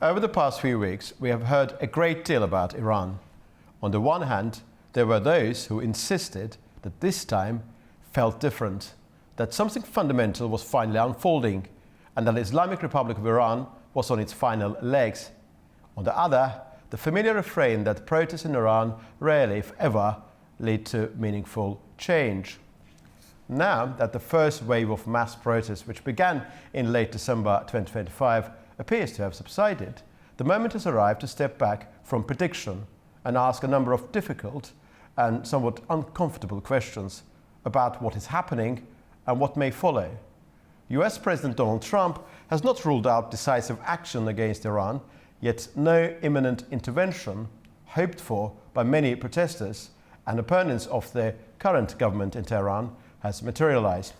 Over the past few weeks, we have heard a great deal about Iran. On the one hand, there were those who insisted that this time felt different, that something fundamental was finally unfolding, and that the Islamic Republic of Iran was on its final legs. On the other, the familiar refrain that protests in Iran rarely, if ever, lead to meaningful change. Now that the first wave of mass protests, which began in late December 2025, appears to have subsided, the moment has arrived to step back from prediction and ask a number of difficult and somewhat uncomfortable questions about what is happening and what may follow. US President Donald Trump has not ruled out decisive action against Iran, yet no imminent intervention, hoped for by many protesters and opponents of the current government in Tehran, has materialized.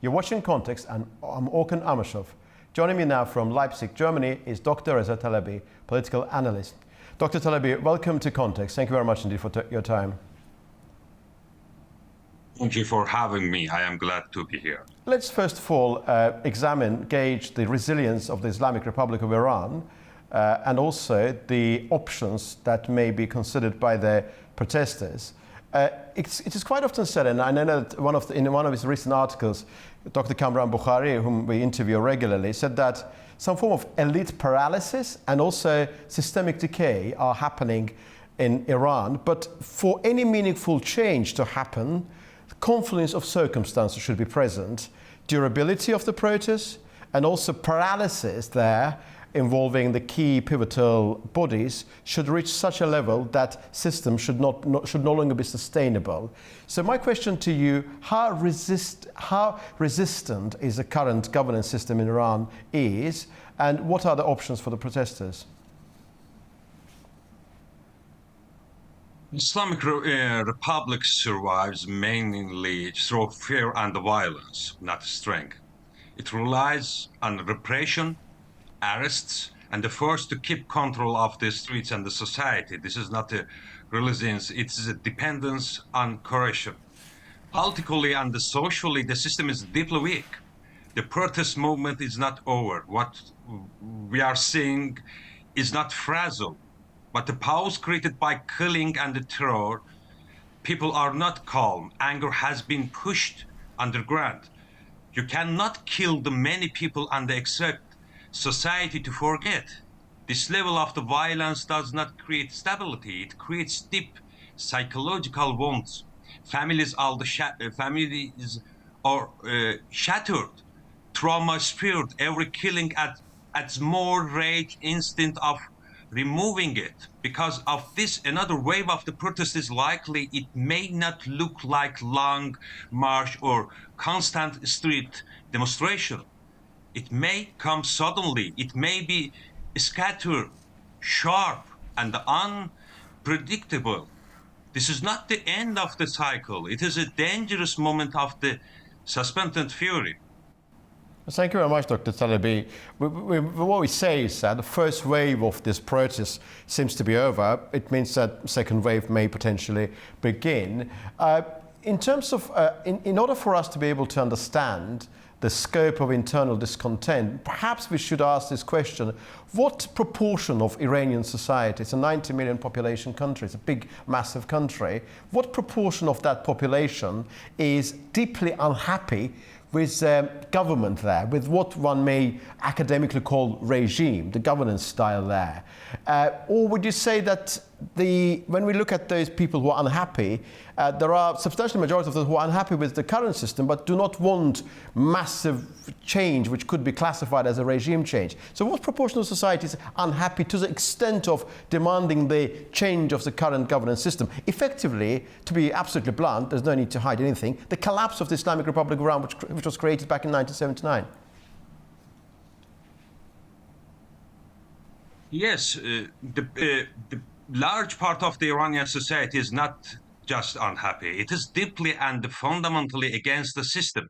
You're watching Context, and I'm Orkan Amashov. Joining me now from Leipzig, Germany, is Dr. Reza Talebi, political analyst. Dr. Talebi, welcome to Context. Thank you very much indeed for your time. Thank you for having me. I am glad to be here. Let's first of all gauge the resilience of the Islamic Republic of Iran and also the options that may be considered by the protesters. It is quite often said, and I know that in one of his recent articles, Dr. Kamran Bukhari, whom we interview regularly, said that some form of elite paralysis and also systemic decay are happening in Iran. But for any meaningful change to happen, confluence of circumstances should be present. Durability of the protests and also paralysis there involving the key pivotal bodies should reach such a level that systems should no longer be sustainable. So my question to you, how resistant is the current governance system in Iran is, and what are the options for the protesters? Islamic Republic survives mainly through fear and violence, not strength. It relies on repression, arrests, and the force to keep control of the streets and the society. This is not a resilience, it is a dependence on coercion. Politically and socially, the system is deeply weak. The protest movement is not over. What we are seeing is not fragile, but the pause created by killing and the terror. People are not calm. Anger has been pushed underground. You cannot kill the many people and expect society to forget. This level of the violence does not create stability. It creates deep psychological wounds. Families are shattered. Trauma speared. Every killing adds more rage instead of removing it. Because of this, another wave of the protest is likely. It may not look like long march or constant street demonstration. It may come suddenly. It may be scattered, sharp, and unpredictable. This is not the end of the cycle. It is a dangerous moment of the suspended fury. Thank you very much, Dr. Talebi. What we say is that the first wave of this protest seems to be over. It means that second wave may potentially begin. In terms of, in order for us to be able to understand the scope of internal discontent, perhaps we should ask this question: what proportion of Iranian society, it's a 90 million population country, it's a big, massive country, what proportion of that population is deeply unhappy with government there, with what one may academically call regime, the governance style there? Or would you say that when we look at those people who are unhappy, there are a substantial majority of them who are unhappy with the current system but do not want massive change which could be classified as a regime change? So what proportion of society is unhappy to the extent of demanding the change of the current governance system? Effectively, to be absolutely blunt, there's no need to hide anything, the collapse of the Islamic Republic of Iran, which was created back in 1979. Yes, the large part of the Iranian society is not just unhappy. It is deeply and fundamentally against the system.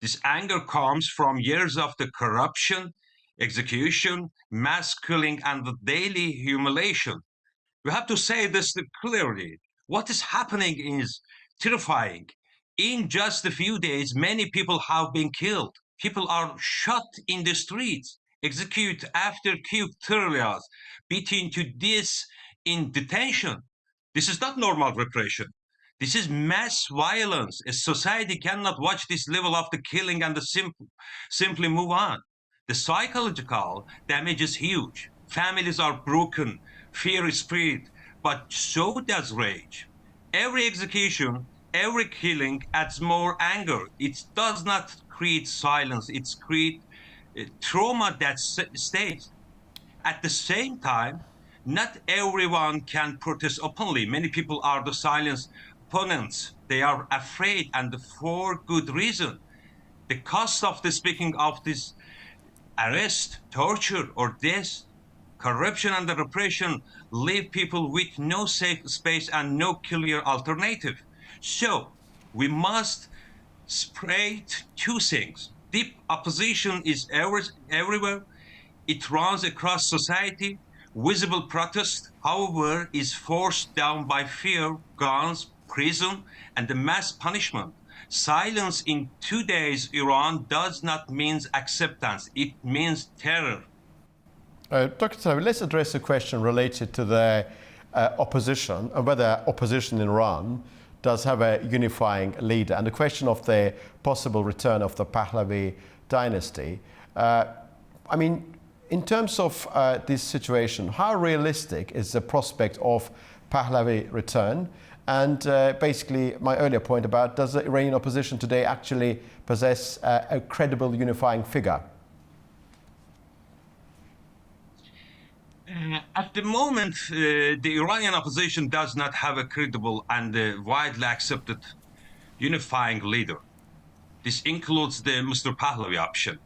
This anger comes from years of the corruption, execution, mass killing, and the daily humiliation. We have to say this clearly. What is happening is terrifying. In just a few days, many people have been killed. People are shot in the streets. execute after Q trials, beaten to this in detention. This is not normal repression. This is mass violence. A society cannot watch this level of the killing and simply move on. The psychological damage is huge. Families are broken, fear is spread, but so does rage. Every execution, every killing adds more anger. It does not create silence, it creates trauma that stays. At the same time, not everyone can protest openly. Many people are the silent opponents. They are afraid, and for good reason. The cost of the speaking of this arrest, torture, or death, corruption and the repression leave people with no safe space and no clear alternative. So we must separate two things. Deep opposition is everywhere. It runs across society. Visible protest, however, is forced down by fear, guns, prison, and the mass punishment. Silence in today's Iran does not mean acceptance, it means terror. Dr. Talebi, let's address a question related to the opposition and whether opposition in Iran does have a unifying leader, and the question of the possible return of the Pahlavi dynasty. I mean, in terms of this situation, how realistic is the prospect of Pahlavi return? And basically, my earlier point about, does the Iranian opposition today actually possess a credible unifying figure? At the moment, the Iranian opposition does not have a credible and widely accepted unifying leader. This includes the Mr. Pahlavi option.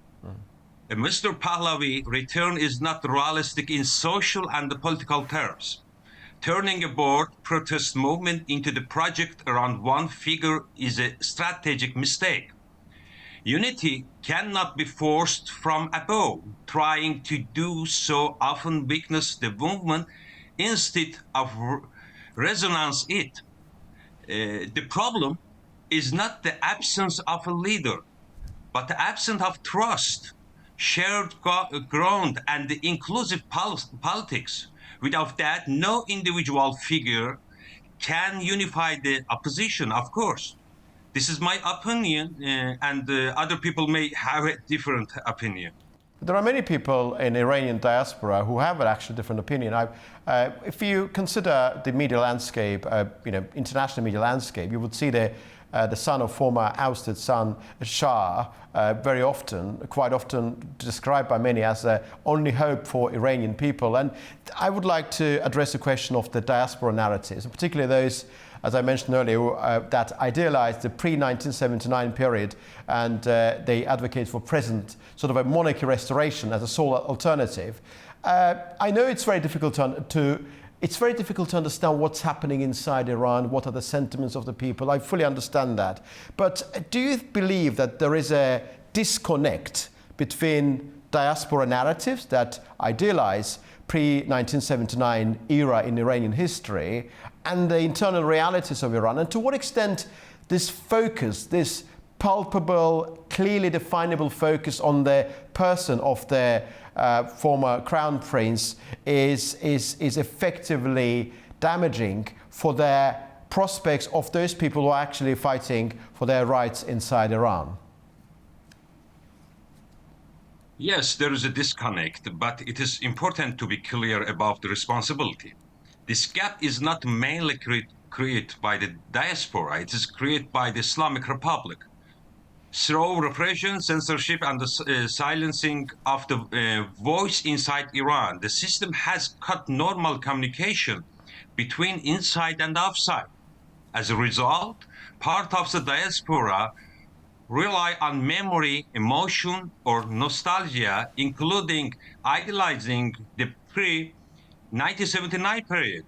Mr. Pahlavi return is not realistic in social and political terms. Turning a broad protest movement into the project around one figure is a strategic mistake. Unity cannot be forced from above. Trying to do so often weakens the movement instead of resonance it. The problem is not the absence of a leader, but the absence of trust, shared ground, and the inclusive politics. Without that, no individual figure can unify the opposition, of course. This is my opinion, and other people may have a different opinion. There are many people in Iranian diaspora who have an actually different opinion. If you consider the media landscape, international media landscape, you would see the son of former ousted son Shah quite often described by many as the only hope for Iranian people. And I would like to address the question of the diaspora narratives, and particularly those, as I mentioned earlier, that idealize the pre-1979 period, and they advocate for present sort of a monarchy restoration as a sole alternative. I know it's very difficult to understand what's happening inside Iran, what are the sentiments of the people. I fully understand that. But do you believe that there is a disconnect between diaspora narratives that idealize pre-1979 era in Iranian history and the internal realities of Iran? And to what extent this focus, this palpable, clearly definable focus on the person of the former crown prince is effectively damaging for the prospects of those people who are actually fighting for their rights inside Iran? Yes, there is a disconnect, but it is important to be clear about the responsibility. This gap is not mainly created by the diaspora, it is created by the Islamic Republic. Through repression, censorship, and the silencing of the voice inside Iran, the system has cut normal communication between inside and outside. As a result, part of the diaspora rely on memory, emotion, or nostalgia, including idealizing the pre-1979 period.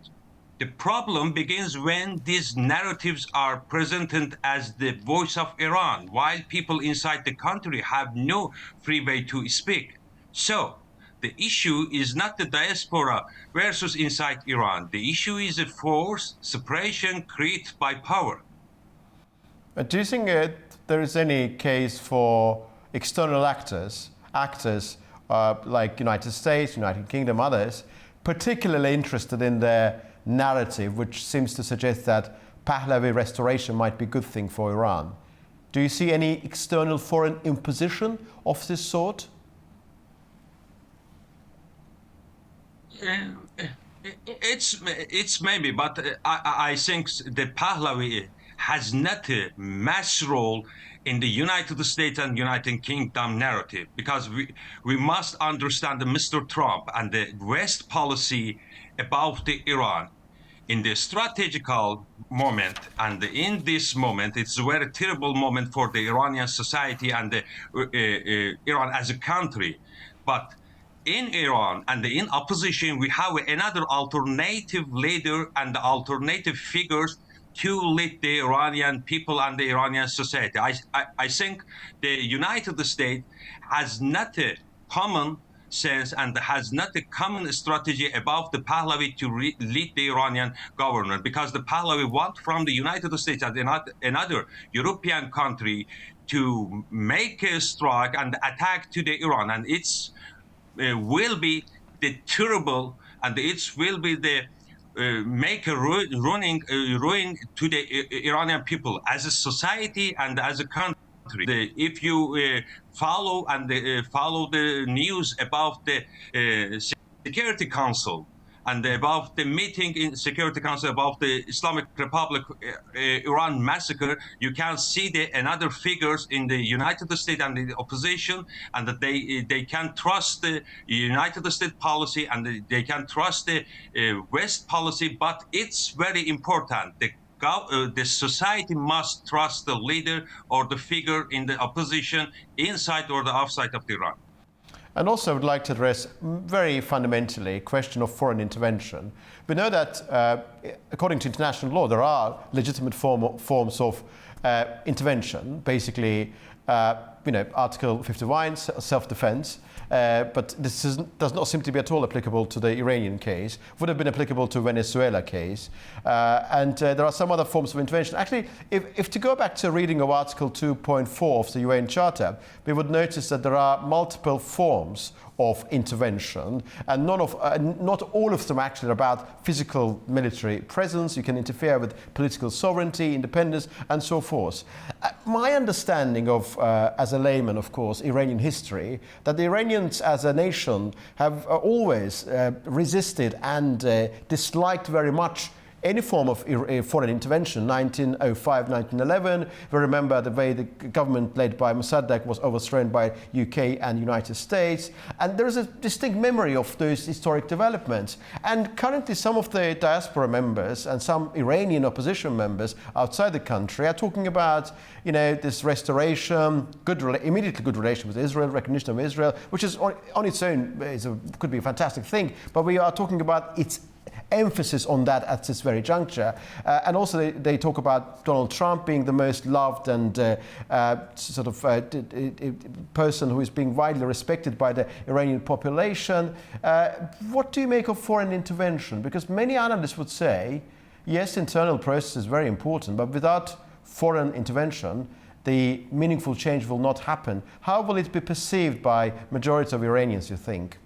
The problem begins when these narratives are presented as the voice of Iran, while people inside the country have no free way to speak. So, the issue is not the diaspora versus inside Iran. The issue is a forced separation created by power. Do you think there is any case for external actors like United States, United Kingdom, others, particularly interested in their narrative, which seems to suggest that Pahlavi restoration might be a good thing for Iran. Do you see any external foreign imposition of this sort? It's maybe, but I think the Pahlavi has not a mass role in the United States and United Kingdom narrative, because we must understand the Mr. Trump and the West policy about the Iran in the strategical moment, and in this moment it's a very terrible moment for the Iranian society and the, Iran as a country. But in Iran and in opposition, we have another alternative leader and alternative figures to lead the Iranian people and the Iranian society. I think the United States has not a common sense and has not a common strategy about the Pahlavi to lead the Iranian government, because the Pahlavi want from the United States and another European country to make a strike and attack to the Iran, and it's will be the terrible, and it will be the make a ruin to the Iranian people as a society and as a country. If you follow the news about the Security Council and about the meeting in Security Council about the Islamic Republic Iran massacre, you can see the another figures in the United States and the opposition, and that they can trust the United States policy and they can trust the West policy. But it's very important. The society must trust the leader or the figure in the opposition, inside or the outside of Iran. And also, I would like to address very fundamentally a question of foreign intervention. We know that, according to international law, there are legitimate forms of intervention, basically, Article 51, self-defense. But this does not seem to be at all applicable to the Iranian case. Would have been applicable to Venezuela case. And there are some other forms of intervention. Actually, if to go back to reading of Article 2.4 of the UN Charter, we would notice that there are multiple forms of intervention, and not all of them actually are about physical military presence. You can interfere with political sovereignty, independence, and so forth. My understanding of, as a layman, of course, Iranian history, that the Iranians as a nation have always resisted and disliked very much any form of foreign intervention. 1905, 1911, we remember the way the government led by Mossadegh was overthrown by UK and United States. And there is a distinct memory of those historic developments. And currently some of the diaspora members and some Iranian opposition members outside the country are talking about, this restoration, immediately good relation with Israel, recognition of Israel, which is on its own could be a fantastic thing. But we are talking about its emphasis on that at this very juncture. And also they talk about Donald Trump being the most loved and person who is being widely respected by the Iranian population. What do you make of foreign intervention? Because many analysts would say, yes, internal process is very important, but without foreign intervention, the meaningful change will not happen. How will it be perceived by majority of Iranians, you think?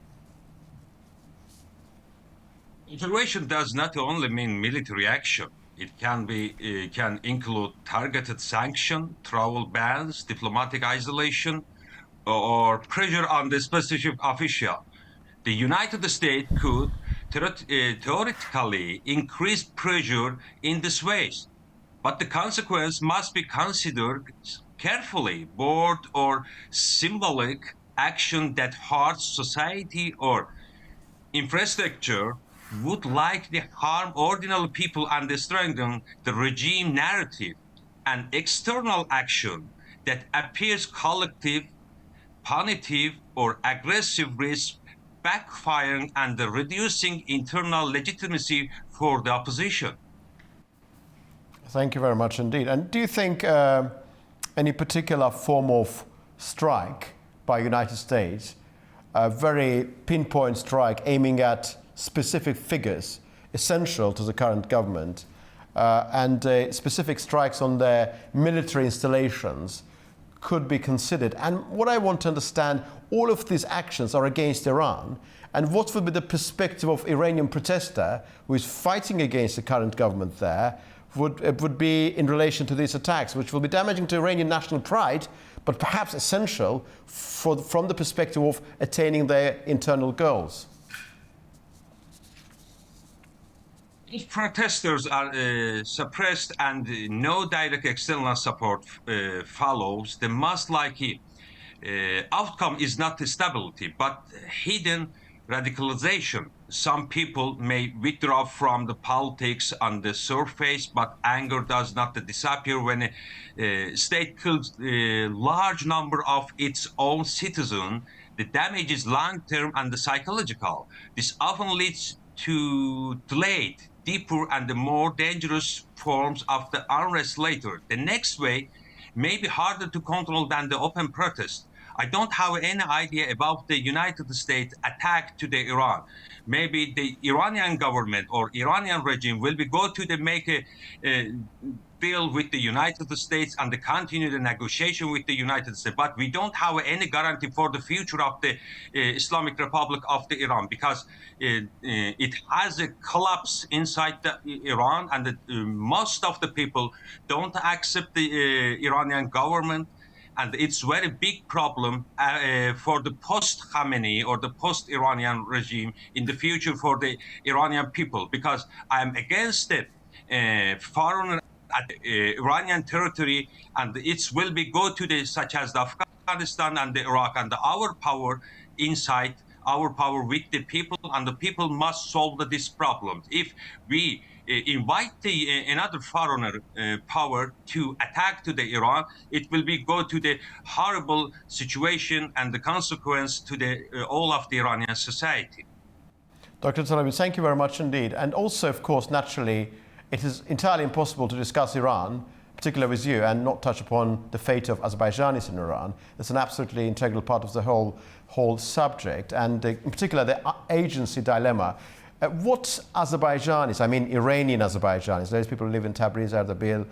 Intervention does not only mean military action. It can include targeted sanction, travel bans, diplomatic isolation, or pressure on the specific official. The United States could theoretically increase pressure in this way, but the consequence must be considered carefully. Broad or symbolic action that hurts society or infrastructure would likely harm ordinary people and strengthen the regime narrative. An external action that appears collective, punitive, or aggressive risks backfiring and reducing internal legitimacy for the opposition. Thank you very much indeed. And do you think any particular form of strike by United States, a very pinpoint strike aiming at specific figures essential to the current government, and specific strikes on their military installations could be considered? And what I want to understand, all of these actions are against Iran, and what would be the perspective of Iranian protester who is fighting against the current government there would be in relation to these attacks, which will be damaging to Iranian national pride, but perhaps essential from the perspective of attaining their internal goals? If protesters are suppressed and no direct external support follows, the most likely outcome is not stability, but hidden radicalization. Some people may withdraw from the politics on the surface, but anger does not disappear when a state kills a large number of its own citizens. The damage is long-term and psychological. This often leads to delayed, deeper, and the more dangerous forms of the unrest later. The next way may be harder to control than the open protest. I don't have any idea about the United States attack to the Iran. Maybe the Iranian government or Iranian regime will be go to the make a deal with the United States and continue the negotiation with the United States. But we don't have any guarantee for the future of the Islamic Republic of the Iran, because it has a collapse inside the Iran, and most of the people don't accept the Iranian government. And it's very big problem for the post-Khamenei or the post-Iranian regime in the future for the Iranian people, because I'm against the foreign Iranian territory, and it will be go to the such as the Afghanistan and the Iraq, and our power inside, our power with the people, and the people must solve these problems. If we invite another foreigner power to attack to the Iran, it will be go to the horrible situation and the consequence to the all of the Iranian society. Dr. Talebi, thank you very much indeed. And also, of course, naturally, it is entirely impossible to discuss Iran, particularly with you, and not touch upon the fate of Azerbaijanis in Iran. It's an absolutely integral part of the whole subject, and in particular the agency dilemma. What Azerbaijanis, I mean Iranian Azerbaijanis, those people who live in Tabriz, Erbil,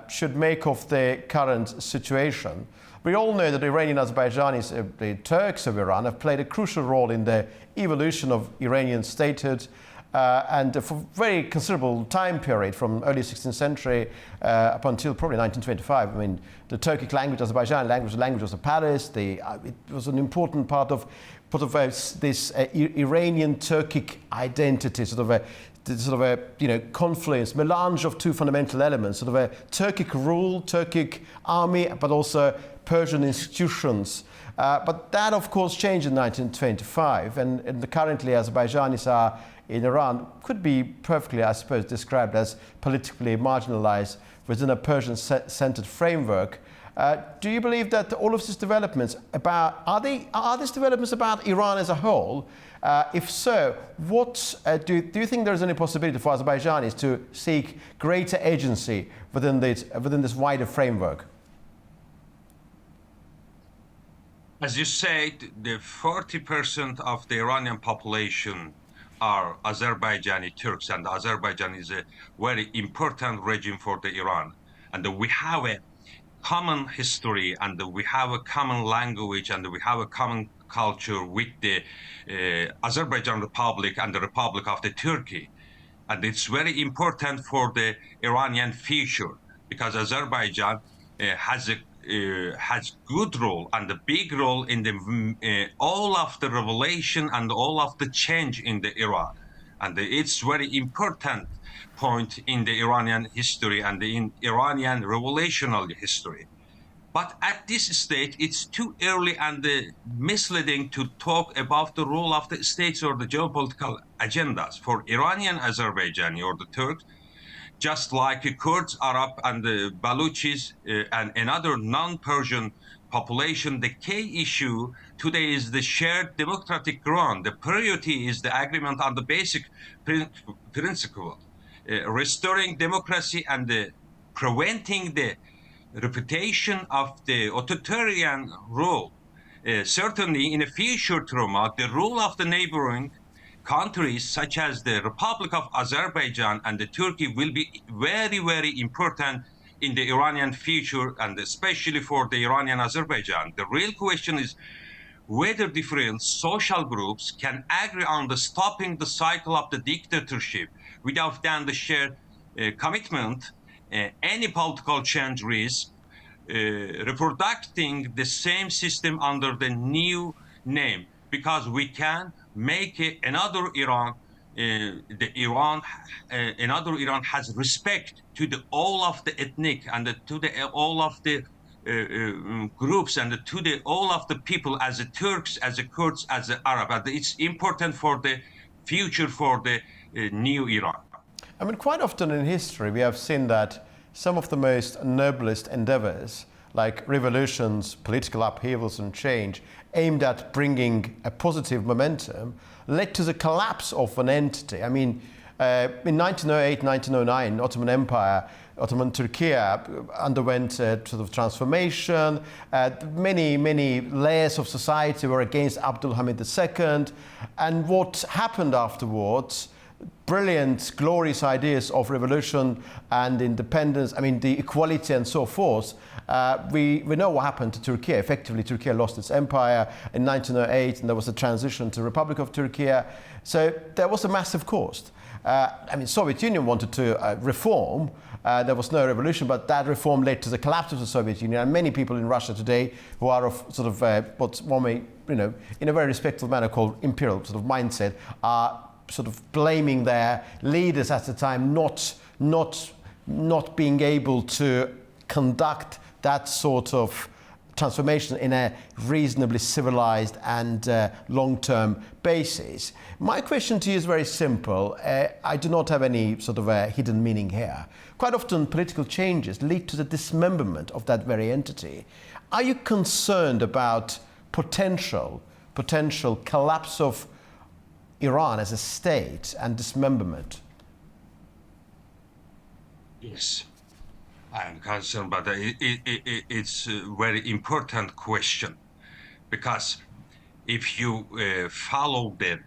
should make of the current situation? We all know that Iranian Azerbaijanis, the Turks of Iran, have played a crucial role in the evolution of Iranian statehood, and for a very considerable time period, from early 16th century up until probably 1925. I mean, the Turkic language, Azerbaijani language, the language of Paris. It was an important part of this Iranian Turkic identity, sort of a confluence, melange of two fundamental elements, sort of a Turkic rule, Turkic army, but also Persian institutions. But that, of course, changed in 1925, and currently Azerbaijanis are in Iran, could be perfectly, I suppose, described as politically marginalized within a Persian-centered framework. Do you believe that all of these developments are these developments about Iran as a whole? If so, do you think there is any possibility for Azerbaijanis to seek greater agency within this wider framework? As you said, the 40% of the Iranian population are Azerbaijani Turks, and Azerbaijan is a very important region for the Iran. And we have a common history, and we have a common language, and we have a common culture with the Azerbaijan Republic and the Republic of the Turkey. And it's very important for the Iranian future, because Azerbaijan has good role and a big role in the all of the revelation and all of the change in the Iran, and it's very important point in the Iranian history and in Iranian revolutionary history. But at this stage, it's too early and misleading to talk about the role of the states or the geopolitical agendas for Iranian Azerbaijani or the Turks. Just like the Kurds, Arab, and the Baluchis and another non-Persian population, the key issue today is the shared democratic ground. The priority is the agreement on the basic principle, restoring democracy and preventing the reputation of the authoritarian rule. Certainly, in a future trauma, the rule of the neighboring countries such as the Republic of Azerbaijan and the Turkey will be very, very important in the Iranian future, and especially for the Iranian Azerbaijan. The real question is whether different social groups can agree on the stopping the cycle of the dictatorship. Without then the shared commitment, any political change risks reproducing the same system under the new name, because we can make another Iran. Another Iran has respect to the all of the ethnic and to the all of the groups and to the all of the people, as the Turks, as the Kurds, as the Arab. And it's important for the future for the new Iran. I mean, quite often in history we have seen that some of the most noblest endeavors, like revolutions, political upheavals and change, aimed at bringing a positive momentum, led to the collapse of an entity. I mean, in 1908, 1909, Ottoman Empire, Ottoman Turkey underwent sort of transformation. Many layers of society were against Abdul Hamid II. And what happened afterwards, brilliant, glorious ideas of revolution and independence, I mean, the equality and so forth. We know what happened to Turkey. Effectively, Turkey lost its empire in 1908, and there was a transition to Republic of Turkey. So there was a massive cost. I mean, Soviet Union wanted to reform. There was no revolution, but that reform led to the collapse of the Soviet Union. And many people in Russia today who are of sort of what one may, in a very respectful manner called imperial sort of mindset, are sort of blaming their leaders at the time not being able to conduct that sort of transformation in a reasonably civilized and long-term basis. My question to you is very simple. I do not have any sort of a hidden meaning here. Quite often political changes lead to the dismemberment of that very entity. Are you concerned about potential collapse of Iran as a state and dismemberment? Yes, I am concerned, but it's a very important question, because if you follow the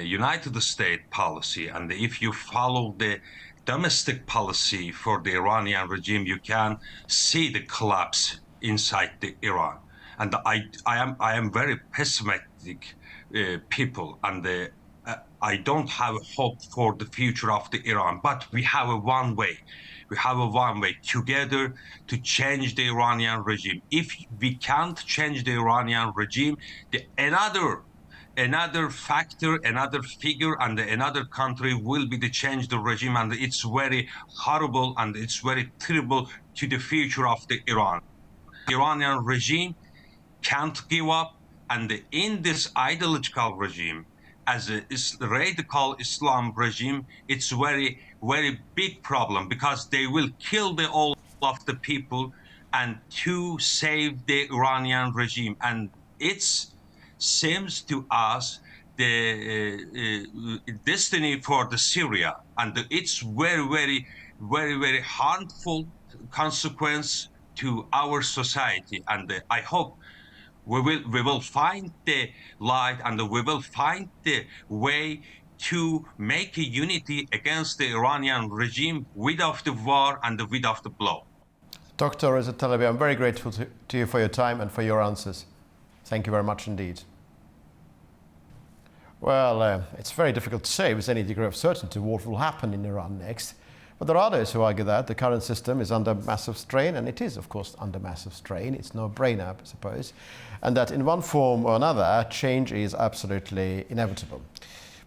United States policy and if you follow the domestic policy for the Iranian regime, you can see the collapse inside the Iran. And I am very pessimistic people, and I don't have hope for the future of the Iran. But we have a one way. We have a one way together to change the Iranian regime. If we can't change the Iranian regime, another factor, another figure, and another country will be to change the regime, and it's very horrible and it's very terrible to the future of the Iran. The Iranian regime can't give up, and in this ideological regime, as a radical Islam regime, it's very big problem, because they will kill all of the people and to save the Iranian regime. And it seems to us the destiny for the Syria, and it's very harmful consequence to our society. And I hope we will find the light, and we will find the way to make a unity against the Iranian regime without the war and without the blow. Dr. Reza Talebi, I'm very grateful to you for your time and for your answers. Thank you very much indeed. Well, it's very difficult to say with any degree of certainty what will happen in Iran next. But there are those who argue that the current system is under massive strain, and it is, of course, under massive strain. It's no brainer, I suppose, and that in one form or another, change is absolutely inevitable.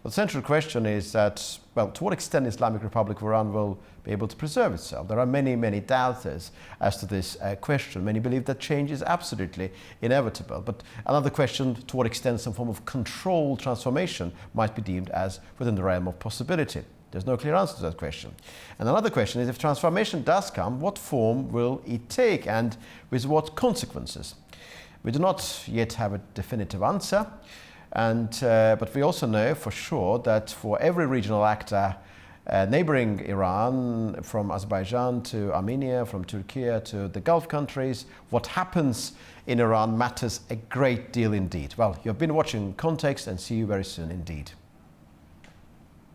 But the central question is that, well, to what extent the Islamic Republic of Iran will be able to preserve itself? There are many doubters as to this question. Many believe that change is absolutely inevitable. But another question, to what extent some form of controlled transformation might be deemed as within the realm of possibility? There's no clear answer to that question. And another question is, if transformation does come, what form will it take and with what consequences? We do not yet have a definitive answer, but we also know for sure that for every regional actor neighboring Iran, from Azerbaijan to Armenia, from Turkey to the Gulf countries, what happens in Iran matters a great deal indeed. Well, you've been watching Context, and see you very soon indeed.